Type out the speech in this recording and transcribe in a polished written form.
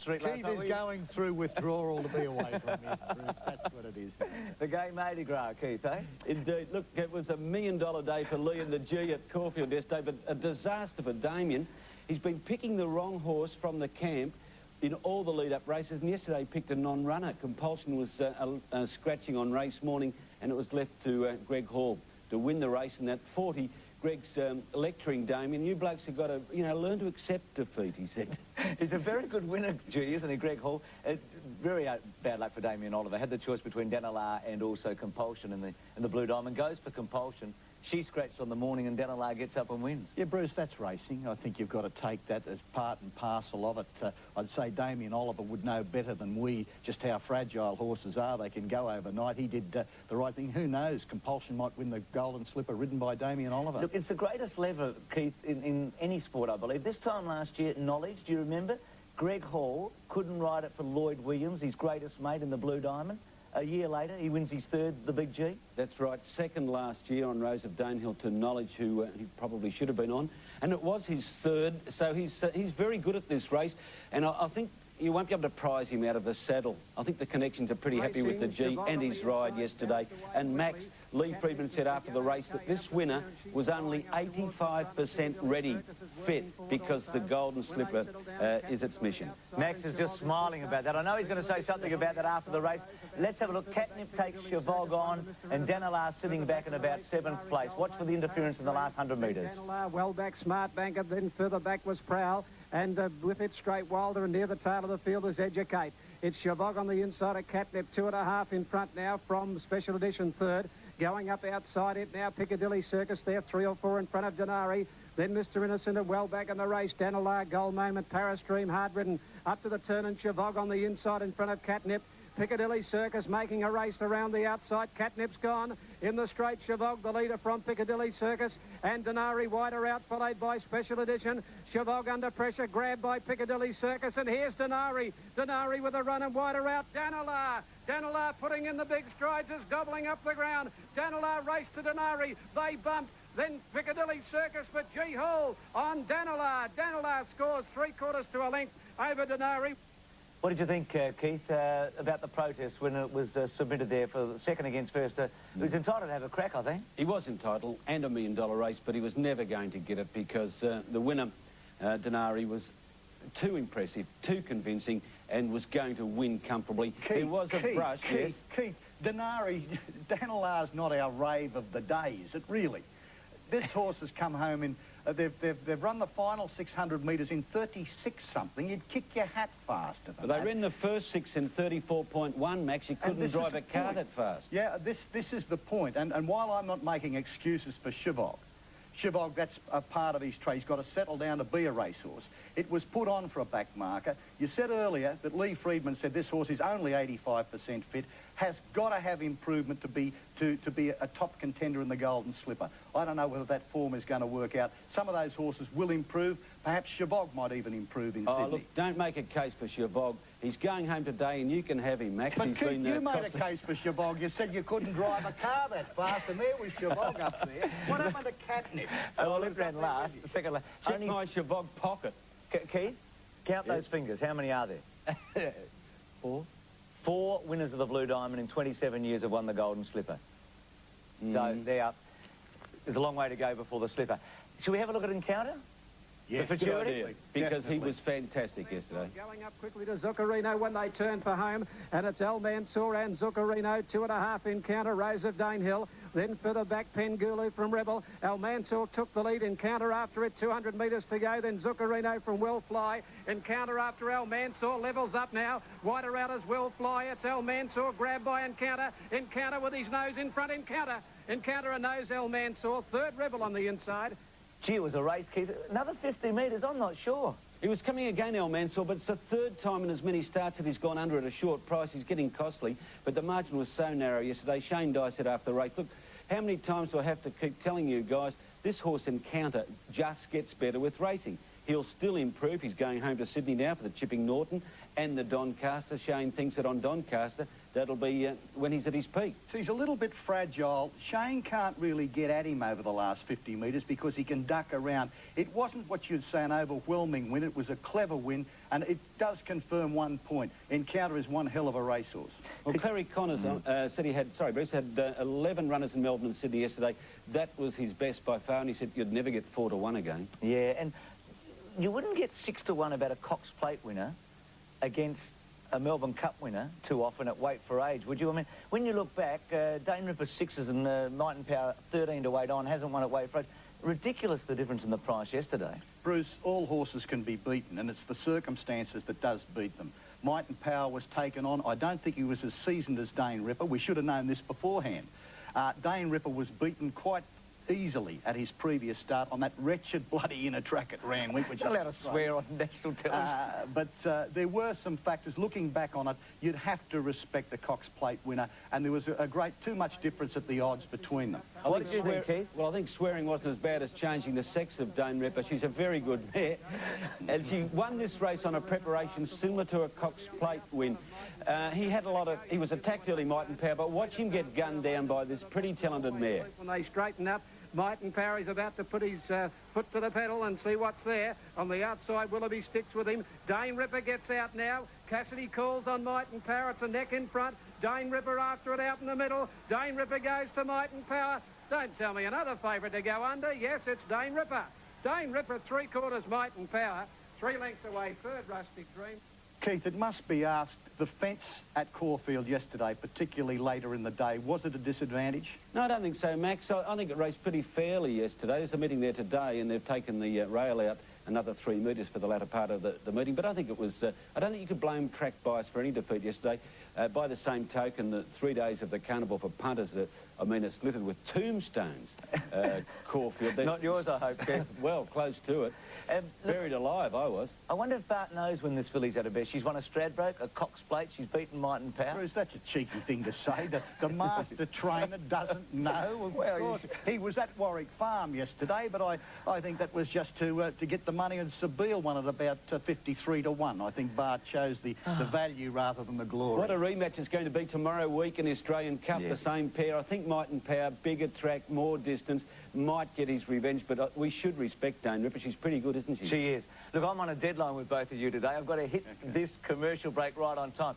Street last Keith night. is going through withdrawal to be away from him, Bruce. That's what it is. The gay Mardi Gras, Keith, eh? Indeed. Look, it was $1 million day for Lee and the G at Caulfield yesterday, but a disaster for Damien. He's been picking the wrong horse from the camp in all the lead-up races, and yesterday he picked a non-runner. Compulsion was scratching on race morning, and it was left to Greg Hall to win the race in that 40. Greg's lecturing Damien. You blokes have got to, you know, learn to accept defeat, he said. He's a very good winner, G, isn't he, Greg Hall? Very bad luck for Damien Oliver. Had the choice between Danelaw and also Compulsion in the Blue Diamond. Goes for Compulsion. She scratched on the morning and Danelaw gets up and wins. Yeah, Bruce, that's racing. I think you've got to take that as part and parcel of it. I'd say Damien Oliver would know better than we just how fragile horses are. They can go overnight. He did the right thing. Who knows? Compulsion might win the Golden Slipper ridden by Damien Oliver. Look, it's the greatest lever, Keith, in any sport, I believe. This time last year, Knowledge, do you remember? Greg Hall couldn't ride it for Lloyd Williams, his greatest mate in the Blue Diamond. A year later, he wins his third, the Big G. That's right, second last year on Rose of Danehill to Knowledge, who he probably should have been on. And it was his third, so he's very good at this race. And I think you won't be able to prize him out of the saddle. I think the connections are pretty happy with the G and his ride yesterday. And Max, Lee Friedman said after the race that this winner was only 85% ready, fit, because the Golden Slipper is its mission. Max is just smiling about that. I know he's going to say something about that after the race. Let's have a look. Catnip takes Chavog on, and Danelaw sitting back in about 7th place. Watch for the interference in the last 100 metres. Danelaw well back, Smart Banker, then further back was Prowl, and with it straight Wilder, and near the tail of the field is Educate. It's Chavog on the inside of Catnip, 2.5 in front now from Special Edition third. Going up outside it now, Piccadilly Circus there, 3 or 4 in front of Denari. Then Mr. Innocent and well back in the race. Danelaw, Goal Moment, Paris Dream, hard ridden. Up to the turn and Chavog on the inside in front of Catnip. Piccadilly Circus making a race around the outside. Catnip's gone. In the straight, Chavog, the leader from Piccadilly Circus. And Denari wider out, followed by Special Edition. Chavog under pressure, grabbed by Piccadilly Circus. And here's Denari. Denari with a run and wider out. Danelaw. Danelaw putting in the big strides, is gobbling up the ground. Danelaw raced to Denari. They bumped. Then Piccadilly Circus for G. Hall on Danelaw. Danelaw scores 3/4 to a length over Denari. What did you think, Keith, about the protest when it was submitted there for the second against first? He was entitled to have a crack, I think. He was entitled, and $1 million race, but he was never going to get it because the winner, Denari, was too impressive, too convincing, and was going to win comfortably. There was a brush, yes. Keith, Danelaw's not our rave of the day, is it really? This horse has come home in... They've run the final 600 metres in 36-something. You'd kick your hat faster than They ran the first 6 in 34.1, Max. You couldn't drive a car that fast. Yeah, this is the point. And while I'm not making excuses for Chavog, that's a part of his trade. He's got to settle down to be a racehorse. It was put on for a back marker. You said earlier that Lee Friedman said this horse is only 85% fit, has got to have improvement to be a top contender in the Golden Slipper. I don't know whether that form is going to work out. Some of those horses will improve. Perhaps Chavog might even improve in Sydney. Look, don't make a case for Chavog. He's going home today, and you can have him, Max. But Keith, you made a case for Chavog. You said you couldn't drive a car that fast, and there was Chavog up there. What happened to Catnip? Well, it ran last, the second last. Check my Chavog pocket. Keith, count those fingers. How many are there? 4. 4 winners of the Blue Diamond in 27 years have won the Golden Slipper. So there's a long way to go before the Slipper. Should we have a look at Encounter? Yes, the futurity? Because he was fantastic yesterday. Going up quickly to Zuccarino when they turn for home, and it's El Mansour and Zuccarino, 2.5 Encounter, Rose of Danehill. Then further back, Pengulu from Rebel. El Mansour took the lead. Encounter after it, 200 metres to go. Then Zuccarino from Will Fly. Encounter after El Mansour, levels up now. Wider out as Will Fly. It's El Mansour, grabbed by Encounter. Encounter with his nose in front. Encounter a nose, El Mansour. Third Rebel on the inside. Gee, it was a race, Keith. Another 50 metres, I'm not sure. He was coming again, El Mansour, but it's the third time in as many starts that he's gone under at a short price. He's getting costly, but the margin was so narrow yesterday. Shane Dye said after the race, look, how many times do I have to keep telling you guys, this horse Encounter just gets better with racing. He'll still improve. He's going home to Sydney now for the Chipping Norton and the Doncaster. Shane thinks that on Doncaster, that'll be when he's at his peak. So he's a little bit fragile. Shane can't really get at him over the last 50 metres because he can duck around. It wasn't what you'd say an overwhelming win. It was a clever win, And it does confirm one point. Encounter is one hell of a racehorse. Well, Clary Connors said he had, sorry, Bruce, had 11 runners in Melbourne and Sydney yesterday. That was his best by far, and he said you'd never get 4 to 1 again. Yeah, and you wouldn't get 6 to 1 about a Cox Plate winner against a Melbourne Cup winner too often at weight for age, would you? I mean, when you look back, Dane Ripper 6s and Might and Power 13 to 8 on, hasn't won at weight for age. Ridiculous the difference in the price yesterday. Bruce, all horses can be beaten, and it's the circumstances that does beat them. Might and Power was taken on. I don't think he was as seasoned as Dane Ripper. We should have known this beforehand. Dane Ripper was beaten quite easily at his previous start on that wretched bloody inner track at Randwick, which is allowed to swear on national television. But there were some factors. Looking back on it, you'd have to respect the Cox Plate winner, and there was too much difference at the odds between them. What did you think, Keith? Well, I think swearing wasn't as bad as changing the sex of Dane Ripper. She's a very good mare, and she won this race on a preparation similar to a Cox Plate win. He was attacked early, Might and Power, but watch him get gunned down by this pretty talented mare. When they straighten up, Might and Power is about to put his foot to the pedal and see what's there. On the outside, Willoughby sticks with him. Dane Ripper gets out now. Cassidy calls on Might and Power. It's a neck in front. Dane Ripper after it out in the middle. Dane Ripper goes to Might and Power. Don't tell me another favourite to go under. Yes, it's Dane Ripper. Dane Ripper, 3/4 Might and Power. 3 lengths away, third Rustic Dream. Keith, it must be asked, the fence at Caulfield yesterday, particularly later in the day, was it a disadvantage? No, I don't think so, Max. I think it raced pretty fairly yesterday. There's a meeting there today, and they've taken the rail out another 3 metres for the latter part of the meeting. But I think it was... I don't think you could blame track bias for any defeat yesterday. By the same token, the 3 days of the carnival for punters, I mean, it's littered with tombstones, Caulfield. Not yours, I hope, Keith. Well, close to it. Buried alive, I was. I wonder if Bart knows when this filly's at her best. She's won a Stradbroke, a Cox Plate, she's beaten Might and Power. Bruce, that's a cheeky thing to say. The master trainer doesn't know. Well, of course, he was at Warwick Farm yesterday, but I think that was just to get the money, and Sabile won at about 53 to 1. I think Bart chose the value rather than the glory. What a rematch it's going to be tomorrow week in the Australian Cup, the same pair. I think Might and Power, bigger track, more distance, might get his revenge, but we should respect Dane Ripper. She's pretty good, isn't she? She is. Look, I'm on a deadline with both of you today. I've got to hit this commercial break right on time.